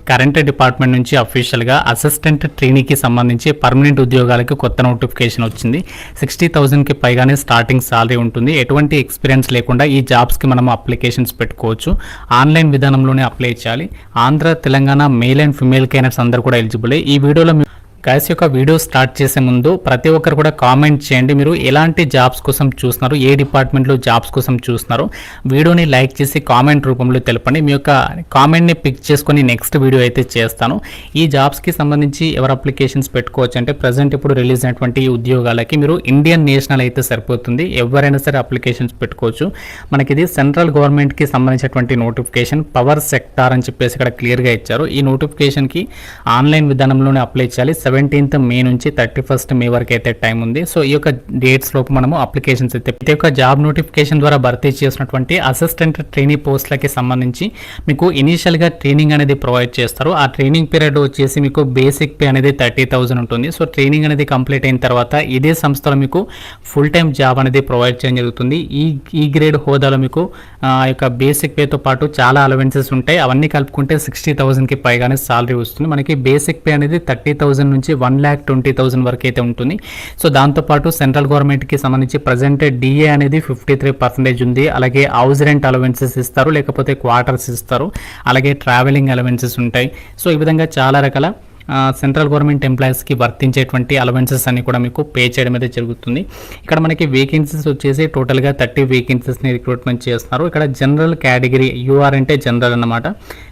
Current department నుంచి అఫీషియల్గా assistant ట్రైనీకి సంబంధించి పర్మనెంట్ ఉద్యోగాలకు కొత్త నోటిఫికేషన్ వచ్చింది. 60,000కి పైగానే స్టార్టింగ్ సాలరీ ఉంటుంది. ఎటువంటి ఎక్స్పీరియన్స్ లేకుండా ఈ జాబ్స్కి మనం అప్లికేషన్స్ పెట్టుకోవచ్చు. ఆన్లైన్ విధానంలోనే అప్లై చేయాలి. Andhra, Telangana male and female candidates అందరూ కూడా ఎలిజిబుల్. ఈ వీడియోలో గైస్ యొక్క వీడియో స్టార్ట్ చేసే ముందు ప్రతి ఒక్కరు కూడా కామెంట్ చేయండి, మీరు ఎలాంటి జాబ్స్ కోసం చూస్తున్నారు, ఏ డిపార్ట్మెంట్లో జాబ్స్ కోసం చూస్తున్నారు. వీడియోని లైక్ చేసి కామెంట్ రూపంలో తెలపండి. మీ యొక్క కామెంట్ని పిక్ చేసుకొని నెక్స్ట్ వీడియో అయితే చేస్తాను. ఈ జాబ్స్కి సంబంధించి ఎవరు అప్లికేషన్స్ పెట్టుకోవచ్చు అంటే ప్రజెంట్ ఇప్పుడు రిలీజ్ అయినటువంటి ఈ ఉద్యోగాలకి మీరు ఇండియన్ నేషనల్ అయితే సరిపోతుంది. ఎవరైనా సరే అప్లికేషన్స్ పెట్టుకోవచ్చు. మనకి ఇది సెంట్రల్ గవర్నమెంట్కి సంబంధించినటువంటి నోటిఫికేషన్, పవర్ సెక్టార్ అని చెప్పేసి ఇక్కడ క్లియర్గా ఇచ్చారు. ఈ నోటిఫికేషన్కి ఆన్లైన్ విధానంలోనే అప్లై చేయాలి. 17th మే నుంచి 31st మే వరకు అయితే టైం ఉంది. సో ఈ యొక్క డేట్స్ లోపు మనము అప్లికేషన్స్ అయితే ప్రతి ఒక్క జాబ్ నోటిఫికేషన్ ద్వారా భర్తీ చేసినటువంటి అసిస్టెంట్ ట్రైనీ పోస్టులకి సంబంధించి మీకు ఇనీషియల్గా ట్రైనింగ్ అనేది ప్రొవైడ్ చేస్తారు. ఆ ట్రైనింగ్ పీరియడ్ వచ్చేసి మీకు బేసిక్ పే అనేది 30,000 ఉంటుంది. సో ట్రైనింగ్ అనేది కంప్లీట్ అయిన తర్వాత ఇదే సంస్థలో మీకు ఫుల్ టైం జాబ్ అనేది ప్రొవైడ్ చేయడం జరుగుతుంది. ఈ గ్రేడ్ హోదాలో మీకు యొక్క బేసిక్ పేతో పాటు చాలా అలవెన్సెస్ ఉంటాయి. అవన్నీ కలుపుకుంటే 60,000కి పైగానే సాలరీ వస్తుంది. మనకి బేసిక్ పే అనేది 30,000 నుంచి 1,20,000 వరకు అయితే ఉంటుంది. సో దాంతోపాటు సెంట్రల్ గవర్నమెంట్కి సంబంధించి ప్రజెంట్ డిఏ అనేది 53% ఉంది. అలాగే హౌస్ రెంట్ అలవెన్సెస్ ఇస్తారు, లేకపోతే క్వార్టర్స్ ఇస్తారు, అలాగే ట్రావెలింగ్ అలవెన్సెస్ ఉంటాయి. సో ఈ విధంగా చాలా రకాల సెంట్రల్ గవర్నమెంట్ ఎంప్లాయీస్కి వర్తించేటువంటి అలవెన్సెస్ అన్ని కూడా మీకు పే చేయడం అయితే జరుగుతుంది. ఇక్కడ మనకి వేకెన్సీస్ వచ్చేసి టోటల్గా 30 వేకెన్సీస్ని రిక్రూట్మెంట్ చేస్తున్నారు. ఇక్కడ జనరల్ కేటగిరీ యూఆర్ అంటే జనరల్ అన్నమాట.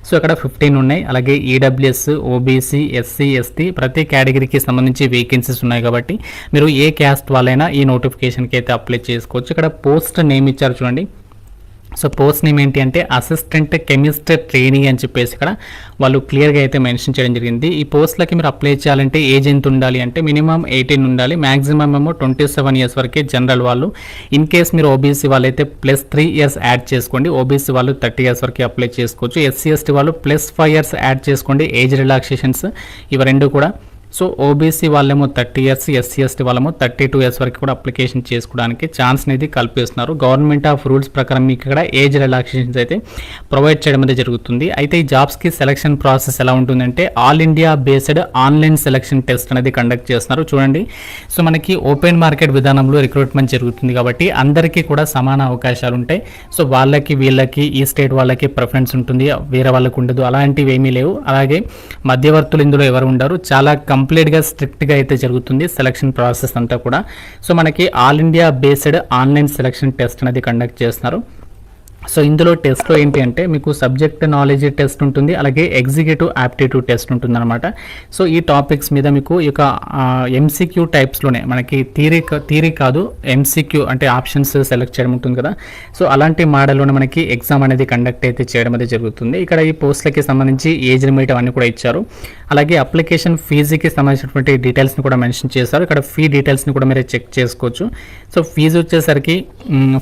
సో ఇక్కడ 15 ఉన్నాయి. అలాగే ఈడబ్ల్యూఎస్, ఓబీసీ, ఎస్సీ, ఎస్టీ ప్రతి కేటగిరీకి సంబంధించి వేకెన్సీస్ ఉన్నాయి. కాబట్టి మీరు ఏ క్యాస్ట్ వాళ్ళైనా ఈ నోటిఫికేషన్కి అయితే అప్లై చేసుకోవచ్చు. ఇక్కడ పోస్ట్ నేమ్ ఇచ్చారు చూడండి. సో పోస్ట్ నేమ్ ఏంటి అంటే అసిస్టెంట్ కెమిస్ట్ ట్రైనీ అని చెప్పేసి ఇక్కడ వాళ్ళు క్లియర్గా అయితే మెన్షన్ చేయడం జరిగింది. ఈ పోస్ట్లకి మీరు అప్లై చేయాలంటే ఏజ్ ఎంత ఉండాలి అంటే మినిమం 18 ఉండాలి, మ్యాక్సిమం ఏమో 27 ఇయర్స్ వరకే జనరల్ వాళ్ళు. ఇన్ కేస్ మీరు ఓబీసీ వాళ్ళైతే +3 ఇయర్స్ యాడ్ చేసుకోండి. ఓబీసీ వాళ్ళు 30 ఇయర్స్ వరకు అప్లై చేసుకోవచ్చు. ఎస్సీ ఎస్టీ వాళ్ళు +5 ఇయర్స్ యాడ్ చేసుకోండి. ఏజ్ రిలాక్సేషన్స్ ఇవి రెండు కూడా. సో ఓబీసీ వాళ్ళేమో 30 ఇయర్స్, ఎస్సీ ఎస్టీ వాళ్ళేమో 32 ఇయర్స్ వరకు కూడా అప్లికేషన్ చేసుకోవడానికి ఛాన్స్ అనేది కల్పిస్తున్నారు. గవర్నమెంట్ ఆఫ్ రూల్స్ ప్రకారం మీకు ఇక్కడ ఏజ్ రిలాక్సేషన్స్ అయితే ప్రొవైడ్ చేయడం అయితే జరుగుతుంది. అయితే ఈ జాబ్స్కి సెలక్షన్ ప్రాసెస్ ఎలా ఉంటుందంటే all India based online selection test అనేది కండక్ట్ చేస్తున్నారు. చూడండి, సో మనకి ఓపెన్ మార్కెట్ విధానంలో రిక్రూట్మెంట్ జరుగుతుంది కాబట్టి అందరికీ కూడా సమాన అవకాశాలు ఉంటాయి. సో వాళ్ళకి వీళ్ళకి ఈ స్టేట్ వాళ్ళకి ప్రిఫరెన్స్ ఉంటుంది, వేరే వాళ్ళకి ఉండదు, అలాంటివి ఏమీ లేవు. అలాగే మధ్యవర్తులు ఇందులో ఎవరు ఉండరు. చాలా కంప్లీట్గా స్ట్రిక్ట్గా అయితే జరుగుతుంది సెలక్షన్ ప్రాసెస్ అంతా కూడా. సో మనకి all India based online selection test అనేది కండక్ట్ చేస్తున్నారు. సో ఇందులో టెస్ట్లో ఏంటి అంటే మీకు సబ్జెక్ట్ నాలెడ్జ్ టెస్ట్ ఉంటుంది, అలాగే ఎగ్జిక్యూటివ్ యాప్టిట్యూడ్ టెస్ట్ ఉంటుంది అనమాట. సో ఈ టాపిక్స్ మీద మీకు ఈ యొక్క ఎంసీక్యూ టైప్స్లోనే మనకి థియరీ కాదు, ఎంసీక్యూ అంటే ఆప్షన్స్ సెలెక్ట్ చేయడం ఉంటుంది కదా. సో అలాంటి మోడల్లోనే మనకి ఎగ్జామ్ అనేది కండక్ట్ అయితే చేయడం అనేది జరుగుతుంది. ఇక్కడ ఈ పోస్టులకి సంబంధించి ఏజ్ లిమిట్ అవన్నీ కూడా ఇచ్చారు. అలాగే అప్లికేషన్ ఫీజుకి సంబంధించినటువంటి డీటెయిల్స్ని కూడా మెన్షన్ చేశారు. ఇక్కడ ఫీ డీటెయిల్స్ని కూడా మీరు చెక్ చేసుకోవచ్చు. సో ఫీజు వచ్చేసరికి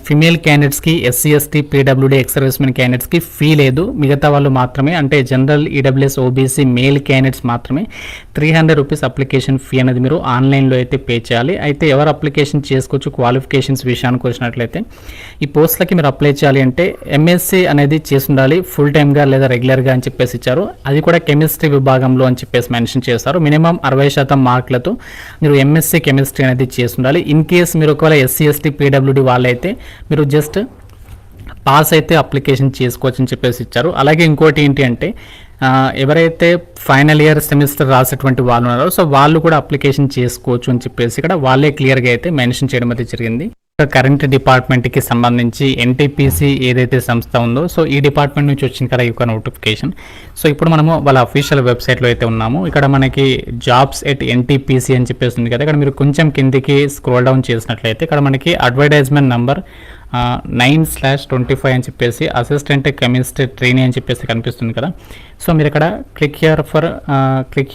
ఫిమేల్ క్యాండిడేట్స్కి, SC ST, PWD, ex servicemen క్యాండిడేట్స్కి ఫీ లేదు. మిగతా వాళ్ళు మాత్రమే అంటే general, EWS, OBC male candidates మాత్రమే 300 రూపీస్ అప్లికేషన్ ఫీ అనేది మీరు ఆన్లైన్లో అయితే పే చేయాలి. అయితే ఎవరు అప్లికేషన్ చేసుకోవచ్చు క్వాలిఫికేషన్స్ విషయానికి వచ్చినట్లయితే ఈ పోస్టులకి మీరు అప్లై చేయాలి అంటే ఎంఎస్సీ అనేది చేసి ఉండాలి, ఫుల్ టైమ్గా లేదా రెగ్యులర్గా అని చెప్పేసి ఇచ్చారు. అది కూడా కెమిస్ట్రీ విభాగంలో అని చెప్పేసి మెన్షన్ చేస్తారు. మినిమం 60% మార్కులతో మీరు ఎంఎస్సీ కెమిస్ట్రీ అనేది చేసి ఉండాలి. ఇన్ కేస్ మీరు ఒకవేళ ఎస్సీ ఎస్టీ పీడబ్ల్యూడీ వాళ్ళైతే మీరు జస్ట్ పాస్ అయితే అప్లికేషన్ చేసుకోవచ్చు అని చెప్పేసి ఇచ్చారు. అలాగే ఇంకోటి ఏంటి అంటే ఎవరైతే ఫైనల్ ఇయర్ సెమిస్టర్ రాసేటువంటి వాళ్ళు ఉన్నారో సో వాళ్ళు కూడా అప్లికేషన్ చేసుకోవచ్చు అని చెప్పేసి ఇక్కడ వాళ్ళే క్లియర్గా అయితే మెన్షన్ చేయడం అయితే జరిగింది. కరెంట్ డిపార్ట్మెంట్కి సంబంధించి ఎన్టీపీసీ ఏదైతే సంస్థ ఉందో సో ఈ డిపార్ట్మెంట్ నుంచి వచ్చింది కదా ఈ యొక్క నోటిఫికేషన్. సో ఇప్పుడు మనము వాళ్ళ అఫీషియల్ వెబ్సైట్లో అయితే ఉన్నాము. ఇక్కడ మనకి జాబ్స్ ఎట్ ఎన్టీపీసీ అని చెప్పేసి ఉంది కదా. ఇక్కడ మీరు కొంచెం కిందికి స్క్రోల్ డౌన్ చేసినట్లయితే ఇక్కడ మనకి అడ్వర్టైజ్మెంట్ నంబర్ 9/25 అని చెప్పేసి అసిస్టెంట్ కెమిస్ట్ ట్రైనీ అని చెప్పేసి కనిపిస్తుంది కదా. సో మీరు ఇక్కడ click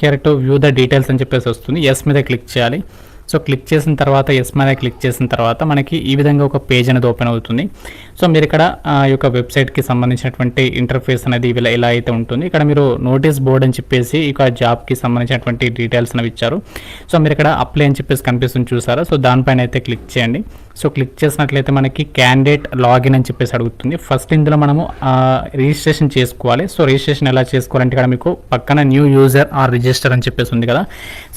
here to view the details అని చెప్పేసి వస్తుంది. ఎస్ మీద క్లిక్ చేయాలి. సో క్లిక్ చేసిన తర్వాత ఎస్ మీద క్లిక్ చేసిన తర్వాత మనకి ఈ విధంగా ఒక పేజ్ అనేది ఓపెన్ అవుతుంది. సో మీరు ఇక్కడ ఈ యొక్క వెబ్సైట్కి సంబంధించినటువంటి ఇంటర్ఫేస్ అనేది ఇలా అయితే ఉంటుంది. ఇక్కడ మీరు నోటీస్ బోర్డ్ అని చెప్పేసి ఇక జాబ్కి సంబంధించినటువంటి డీటెయిల్స్ అనేవి ఇచ్చారు. సో మీరు ఇక్కడ అప్లై అని చెప్పేసి కనిపిస్తుంది చూసారా, సో దానిపైన అయితే క్లిక్ చేయండి. సో క్లిక్ చేసినట్లయితే మనకి క్యాండిడేట్ లాగిన్ అని చెప్పేసి అడుగుతుంది. ఫస్ట్ ఇందులో మనము రిజిస్ట్రేషన్ చేసుకోవాలి. సో రిజిస్ట్రేషన్ ఎలా చేసుకోవాలంటే ఇక్కడ మీకు పక్కన న్యూ యూజర్ ఆర్ రిజిస్టర్ అని చెప్పేసి ఉంది కదా,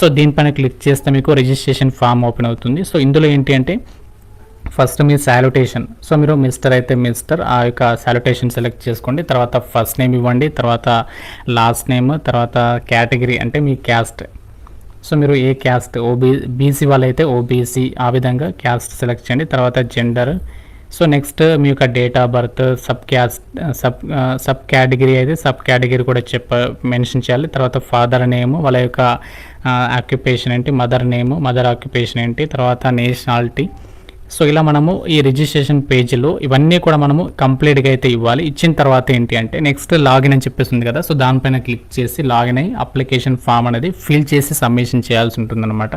సో దీనిపైన క్లిక్ చేస్తే మీకు రిజిస్ట్రేషన్ ఫామ్ ఓపెన్ అవుతుంది. సో ఇందులో ఏంటి అంటే ఫస్ట్ మీ సాల్యుటేషన్, సో మీరు మిస్టర్ అయితే మిస్టర్ ఆ యొక్క సాల్యుటేషన్ సెలెక్ట్ చేసుకోండి. తర్వాత ఫస్ట్ నేమ్ ఇవ్వండి, తర్వాత లాస్ట్ నేమ్, తర్వాత కేటగిరీ అంటే మీ క్యాస్ట్, సో మీరు ఏ క్యాస్ట్ బీసీ వాళ్ళైతే ఓబీసీ ఆ విధంగా క్యాస్ట్ సెలెక్ట్ చేయండి. తర్వాత జెండర్, సో నెక్స్ట్ మీ యొక్క date of birth, sub category అయితే సబ్ కేటగిరీ కూడా మెన్షన్ చేయాలి. తర్వాత ఫాదర్ నేమ్, వాళ్ళ యొక్క ఆక్యుపేషన్ ఏంటి, మదర్ నేమ్, మదర్ ఆక్యుపేషన్ ఏంటి, తర్వాత నేషనాలిటీ. సో ఇలా మనము ఈ రిజిస్ట్రేషన్ పేజీలో ఇవన్నీ కూడా మనము కంప్లీట్గా అయితే ఇవ్వాలి. ఇచ్చిన తర్వాత ఏంటి అంటే నెక్స్ట్ లాగిన్ అని చెప్పేసి ఉంది కదా, సో దానిపైన క్లిక్ చేసి లాగిన్ అయ్యి అప్లికేషన్ ఫామ్ అనేది ఫిల్ చేసి సబ్మిషన్ చేయాల్సి ఉంటుందన్నమాట.